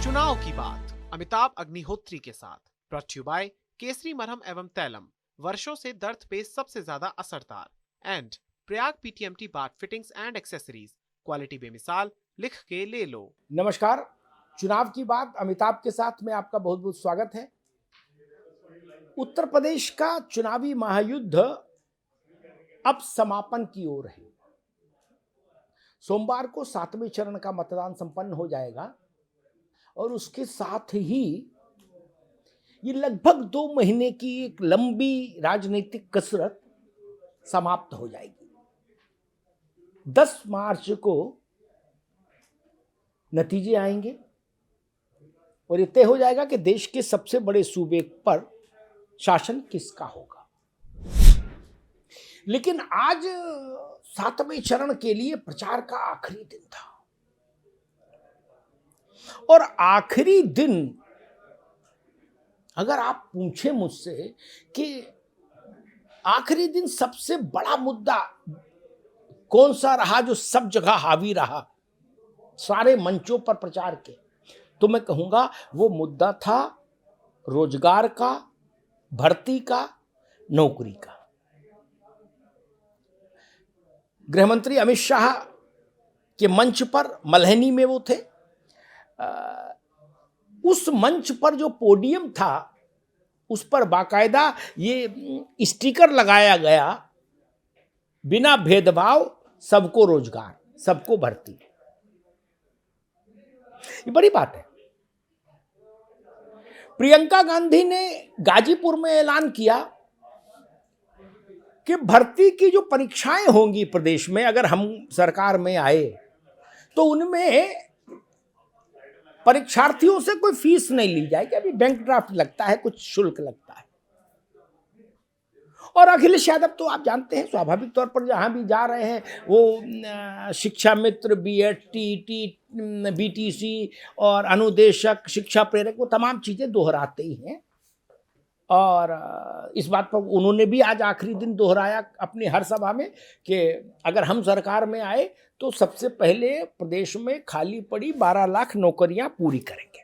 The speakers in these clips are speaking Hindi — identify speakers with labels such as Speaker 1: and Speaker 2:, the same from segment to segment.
Speaker 1: चुनाव की बात अमिताभ अग्निहोत्री के साथ ब्रॉट यू बाय केसरी मरहम एवं तैलम, वर्षों से दर्द पे सबसे ज्यादा असरदार and Prayag PTMT bath fittings and accessories, quality बेमिसाल, लिख के ले लो।
Speaker 2: नमस्कार, चुनाव की बात अमिताभ के साथ में आपका बहुत बहुत स्वागत है। उत्तर प्रदेश का चुनावी महायुद्ध अब समापन की ओर है। सोमवार को 7वें चरण का मतदान संपन्न हो जाएगा और उसके साथ ही ये लगभग 2 महीने की एक लंबी राजनीतिक कसरत समाप्त हो जाएगी। 10 मार्च को नतीजे आएंगे और ये तय हो जाएगा कि देश के सबसे बड़े सूबे पर शासन किसका होगा। लेकिन आज 7वें चरण के लिए प्रचार का आखिरी दिन था और आखिरी दिन अगर आप पूछें मुझसे कि आखिरी दिन सबसे बड़ा मुद्दा कौन सा रहा जो सब जगह हावी रहा, सारे मंचों पर प्रचार के, तो मैं कहूंगा वो मुद्दा था रोजगार का, भर्ती का, नौकरी का। गृहमंत्री अमित शाह के मंच पर मल्हनी में वो थे। उस मंच पर जो पोडियम था उस पर बाकायदा ये स्टिकर लगाया गया, बिना भेदभाव सबको रोजगार, सबको भर्ती। ये बड़ी बात है। प्रियंका गांधी ने गाजीपुर में ऐलान किया कि भर्ती की जो परीक्षाएं होंगी प्रदेश में, अगर हम सरकार में आए तो उनमें परीक्षार्थियों से कोई फीस नहीं ली जाएगी। अभी बैंक ड्राफ्ट लगता है, कुछ शुल्क लगता है। और अखिलेश यादव तो आप जानते हैं, स्वाभाविक तौर पर जहां भी जा रहे हैं वो शिक्षा मित्र, बीएड, टीईटी, बीटीसी और अनुदेशक, शिक्षा प्रेरक, वो तमाम चीजें दोहराते ही हैं। और इस बात पर उन्होंने भी आज आखिरी दिन दोहराया अपनी हर सभा में कि अगर हम सरकार में आए तो सबसे पहले प्रदेश में खाली पड़ी 12 लाख नौकरियां पूरी करेंगे।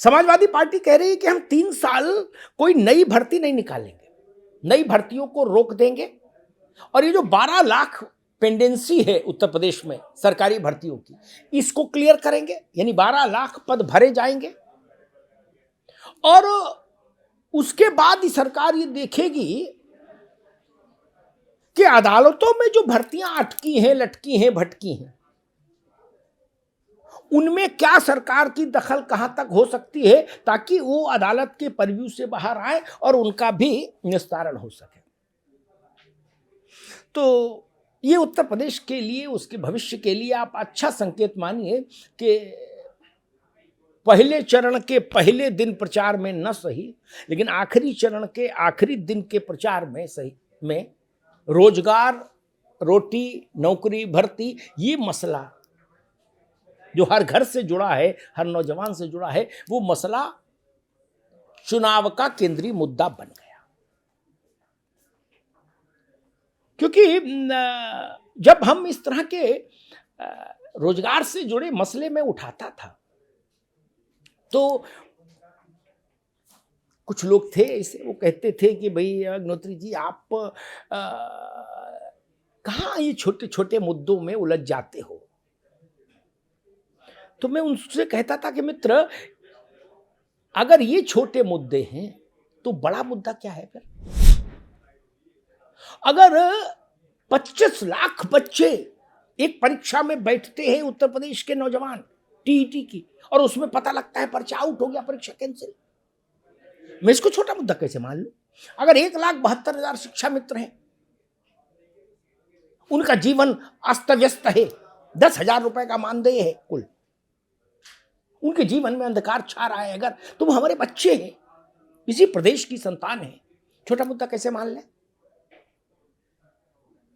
Speaker 2: समाजवादी पार्टी कह रही है कि हम 3 साल कोई नई भर्ती नहीं निकालेंगे, नई भर्तियों को रोक देंगे और ये जो 12 लाख पेंडेंसी है उत्तर प्रदेश में सरकारी भर्तियों की, इसको क्लियर करेंगे, यानी 12 लाख पद भरे जाएंगे। और उसके बाद ही सरकार ये देखेगी कि अदालतों में जो भर्तियां अटकी हैं, लटकी हैं, भटकी हैं, उनमें क्या सरकार की दखल कहां तक हो सकती है ताकि वो अदालत के परव्यू से बाहर आए और उनका भी निस्तारण हो सके। तो ये उत्तर प्रदेश के लिए, उसके भविष्य के लिए आप अच्छा संकेत मानिए कि पहले चरण के पहले दिन प्रचार में न सही, लेकिन आखिरी चरण के आखिरी दिन के प्रचार में सही में रोजगार, रोटी, नौकरी, भर्ती, ये मसला जो हर घर से जुड़ा है, हर नौजवान से जुड़ा है, वो मसला चुनाव का केंद्रीय मुद्दा बन गया। क्योंकि जब हम इस तरह के रोजगार से जुड़े मसले में उठाता था तो कुछ लोग थे ऐसे, वो कहते थे कि भाई अग्निहोत्री जी, आप कहाँ ये छोटे छोटे मुद्दों में उलझ जाते हो। तो मैं उनसे कहता था कि मित्र, अगर ये छोटे मुद्दे हैं तो बड़ा मुद्दा क्या है फिर? अगर 25 लाख बच्चे एक परीक्षा में बैठते हैं उत्तर प्रदेश के नौजवान टीईटी की, और उसमें पता लगता है पर्चा आउट हो गया, परीक्षा कैंसिल, मैं इसको छोटा मुद्दा कैसे मान लूं? अगर 1,72,000 शिक्षा मित्र हैं, उनका जीवन अस्त व्यस्त है, 10,000 रुपए का मानदेय है कुल, उनके जीवन में अंधकार छा रहा है, अगर तुम हमारे बच्चे हैं, इसी प्रदेश की संतान है, छोटा मुद्दा कैसे मान लें?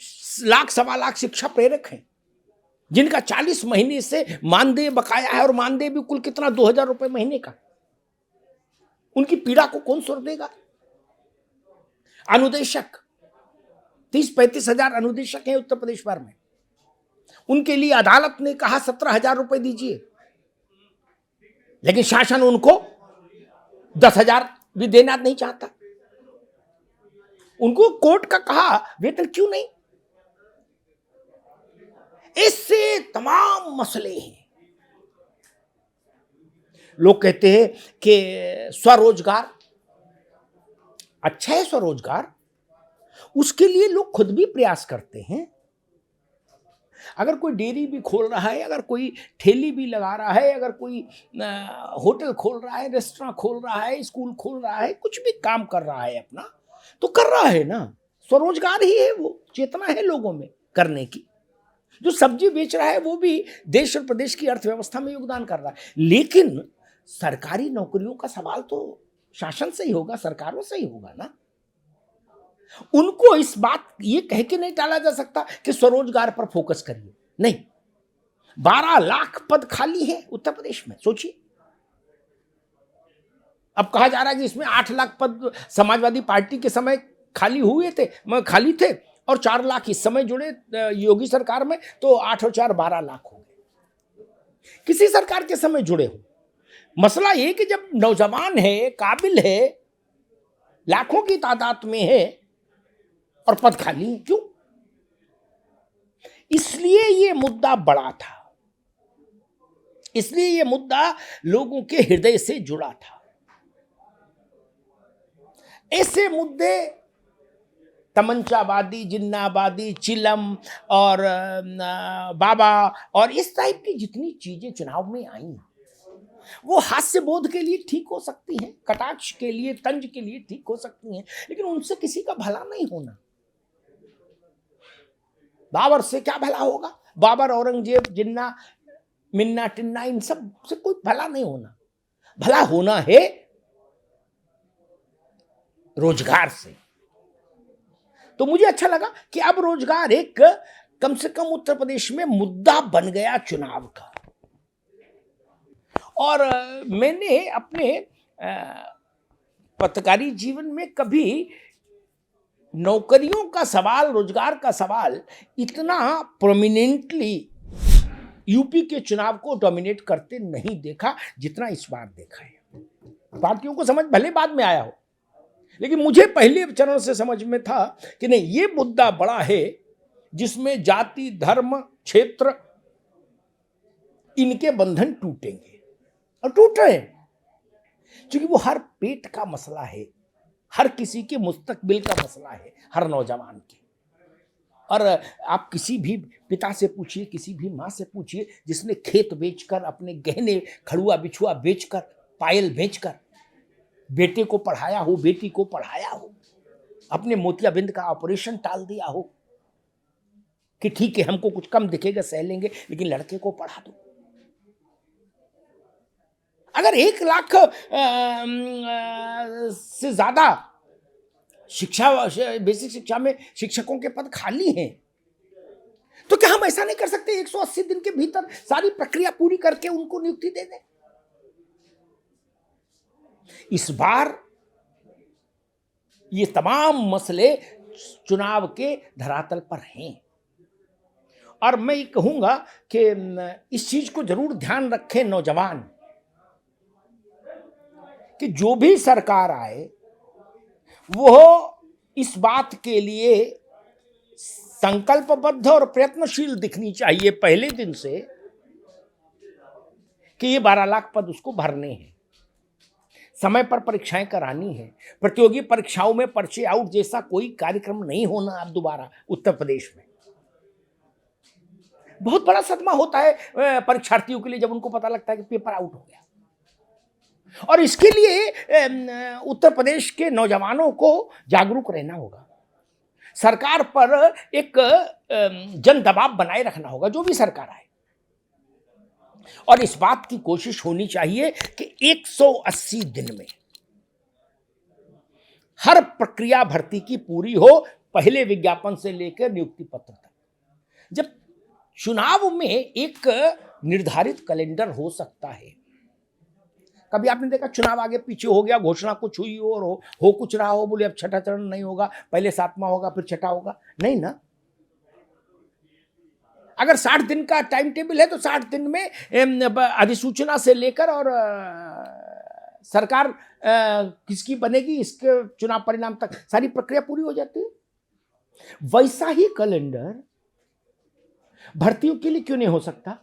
Speaker 2: 1,00,000 सवा लाख शिक्षा प्रेरक हैं जिनका 40 महीने से मानदेय बकाया है, और मानदेय भी कुल कितना, 2,000 रुपए महीने का। उनकी पीड़ा को कौन सुन देगा? अनुदेशक 30-35 हजार अनुदेशक हैं उत्तर प्रदेश भर में, उनके लिए अदालत ने कहा 17,000 रुपए दीजिए, लेकिन शासन उनको 10,000 भी देना नहीं चाहता। उनको कोर्ट का कहा वेतन क्यों नहीं। इससे तमाम मसले हैं। लोग कहते हैं कि स्वरोजगार अच्छा है, स्वरोजगार उसके लिए लोग खुद भी प्रयास करते हैं। अगर कोई डेयरी भी खोल रहा है, अगर कोई ठेली भी लगा रहा है, अगर कोई होटल खोल रहा है, रेस्टोरेंट खोल रहा है, स्कूल खोल रहा है, कुछ भी काम कर रहा है अपना, तो कर रहा है ना, स्वरोजगार ही है। वो चेतना है लोगों में करने की। जो सब्जी बेच रहा है वो भी देश और प्रदेश की अर्थव्यवस्था में योगदान कर रहा है। लेकिन सरकारी नौकरियों का सवाल तो शासन से ही होगा, सरकारों से ही होगा ना। उनको इस बात ये कह के नहीं टाला जा सकता कि स्वरोजगार पर फोकस करिए, नहीं। 12 लाख पद खाली है उत्तर प्रदेश में, सोचिए। अब कहा जा रहा है कि इसमें 8 लाख पद समाजवादी पार्टी के समय खाली थे और 4 लाख इस समय जुड़े योगी सरकार में, तो 8 और 4 12 लाख हो गए। किसी सरकार के समय जुड़े हो। मसला ये कि जब नौजवान है, काबिल है, लाखों की तादाद में है और पद खाली क्यों? इसलिए ये मुद्दा बड़ा था, इसलिए ये मुद्दा लोगों के हृदय से जुड़ा था। ऐसे मुद्दे तमंचावादी, जिन्नावादी, चिलम और बाबा और इस टाइप की जितनी चीजें चुनाव में आई, वो हास्य बोध के लिए ठीक हो सकती हैं, कटाक्ष के लिए, तंज के लिए ठीक हो सकती हैं, लेकिन उनसे किसी का भला नहीं होना। बाबर से क्या भला होगा? बाबर, औरंगजेब, जिन्ना, मिन्ना, टिन्ना, इन सब से कोई भला नहीं होना। भला होना है रोजगार से। तो मुझे अच्छा लगा कि अब रोजगार एक कम से कम उत्तर प्रदेश में मुद्दा बन गया चुनाव का। और मैंने अपने पत्रकारी जीवन में कभी नौकरियों का सवाल, रोजगार का सवाल इतना प्रोमिनेंटली यूपी के चुनाव को डोमिनेट करते नहीं देखा जितना इस बार देखा है। पार्टियों को समझ भले बाद में आया हो, लेकिन मुझे पहले चरण से समझ में था कि नहीं, ये मुद्दा बड़ा है जिसमें जाति, धर्म, क्षेत्र, इनके बंधन टूटेंगे और टूट रहे हैं, क्योंकि वो हर पेट का मसला है, हर किसी के मुस्तकबिल का मसला है, हर नौजवान के। और आप किसी भी पिता से पूछिए, किसी भी माँ से पूछिए जिसने खेत बेचकर, अपने गहने, खड़ुआ बिछुआ बेचकर, पायल बेचकर बेटे को पढ़ाया हो, बेटी को पढ़ाया हो, अपने मोतियाबिंद का ऑपरेशन टाल दिया हो कि ठीक है हमको कुछ कम दिखेगा, सह लेंगे, लेकिन लड़के को पढ़ा दो। अगर 1 लाख से ज्यादा शिक्षा, बेसिक शिक्षा में शिक्षकों के पद खाली हैं, तो क्या हम ऐसा नहीं कर सकते 180 दिन के भीतर सारी प्रक्रिया पूरी करके उनको नियुक्ति दे दें? इस बार ये तमाम मसले चुनाव के धरातल पर हैं और मैं ये कहूंगा कि इस चीज को जरूर ध्यान रखें नौजवान, कि जो भी सरकार आए वो इस बात के लिए संकल्पबद्ध और प्रयत्नशील दिखनी चाहिए पहले दिन से कि ये 12 लाख पद उसको भरने हैं, समय पर परीक्षाएं करानी है, प्रतियोगी परीक्षाओं में पर्चे आउट जैसा कोई कार्यक्रम नहीं होना अब दोबारा उत्तर प्रदेश में। बहुत बड़ा सदमा होता है परीक्षार्थियों के लिए जब उनको पता लगता है कि पेपर आउट हो गया। और इसके लिए उत्तर प्रदेश के नौजवानों को जागरूक रहना होगा, सरकार पर एक जन दबाव बनाए रखना होगा, जो भी सरकार आए, और इस बात की कोशिश होनी चाहिए कि 180 दिन में हर प्रक्रिया भर्ती की पूरी हो, पहले विज्ञापन से लेकर नियुक्ति पत्र तक। जब चुनाव में एक निर्धारित कैलेंडर हो सकता है, कभी आपने देखा चुनाव आगे पीछे हो गया, घोषणा कुछ हुई और हो कुछ रहा हो, बोले अब छठा चरण नहीं होगा, पहले 7वां होगा फिर छठा होगा, नहीं ना। अगर 60 दिन का टाइम टेबल है तो 60 दिन में अधिसूचना से लेकर और सरकार किसकी बनेगी इसके चुनाव परिणाम तक सारी प्रक्रिया पूरी हो जाती है। वैसा ही कैलेंडर भर्तियों के लिए क्यों नहीं हो सकता?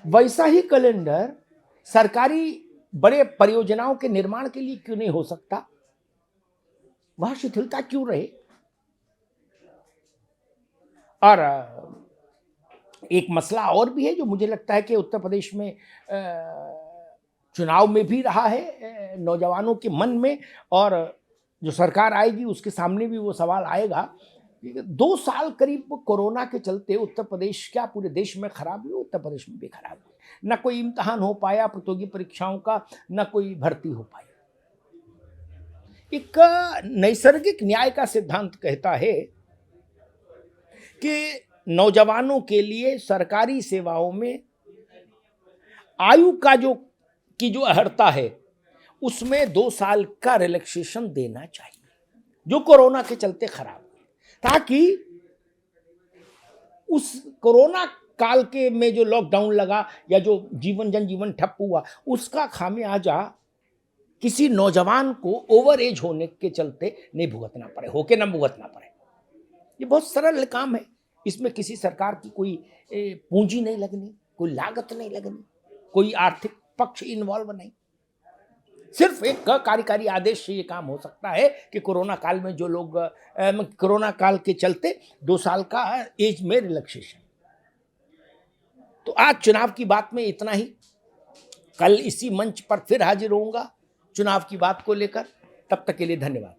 Speaker 2: वैसा ही कैलेंडर सरकारी बड़े परियोजनाओं के निर्माण के लिए क्यों नहीं हो सकता? वहां शिथिलता क्यों रहे? और एक मसला और भी है जो मुझे लगता है कि उत्तर प्रदेश में चुनाव में भी रहा है नौजवानों के मन में, और जो सरकार आएगी उसके सामने भी वो सवाल आएगा। 2 साल करीब कोरोना के चलते उत्तर प्रदेश क्या पूरे देश में खराब हुई, उत्तर प्रदेश में भी खराब हुई। न कोई इम्तिहान हो पाया प्रतियोगी परीक्षाओं का, न कोई भर्ती हो पाई। एक नैसर्गिक न्याय का सिद्धांत कहता है कि नौजवानों के लिए सरकारी सेवाओं में आयु का जो अर्हता है उसमें 2 साल का रिलैक्सेशन देना चाहिए, जो कोरोना के चलते खराब हुई, ताकि उस कोरोना काल के में जो लॉकडाउन लगा या जो जनजीवन ठप हुआ उसका खामियाजा किसी नौजवान को ओवर एज होने के चलते नहीं भुगतना पड़े, होके ना भुगतना पड़े। ये बहुत सरल काम है, इसमें किसी सरकार की कोई पूंजी नहीं लगनी, कोई लागत नहीं लगनी, कोई आर्थिक पक्ष इन्वॉल्व नहीं। सिर्फ एक कार्यकारी आदेश से ये काम हो सकता है कि कोरोना काल में जो लोग कोरोना काल के चलते 2 साल का एज में रिलैक्सेशन। तो आज चुनाव की बात में इतना ही। कल इसी मंच पर फिर हाजिर होऊंगा चुनाव की बात को लेकर। तब तक के लिए धन्यवाद।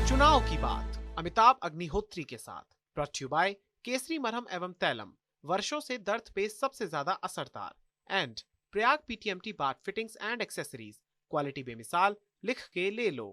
Speaker 1: चुनाव की बात अमिताभ अग्निहोत्री के साथ, ब्रॉट यू बाय केसरी मरहम एवं तैलम, वर्षों से दर्द पे सबसे ज्यादा असरदार, and Prayag PTMT bath fittings and accessories, quality बेमिसाल, लिख के ले लो।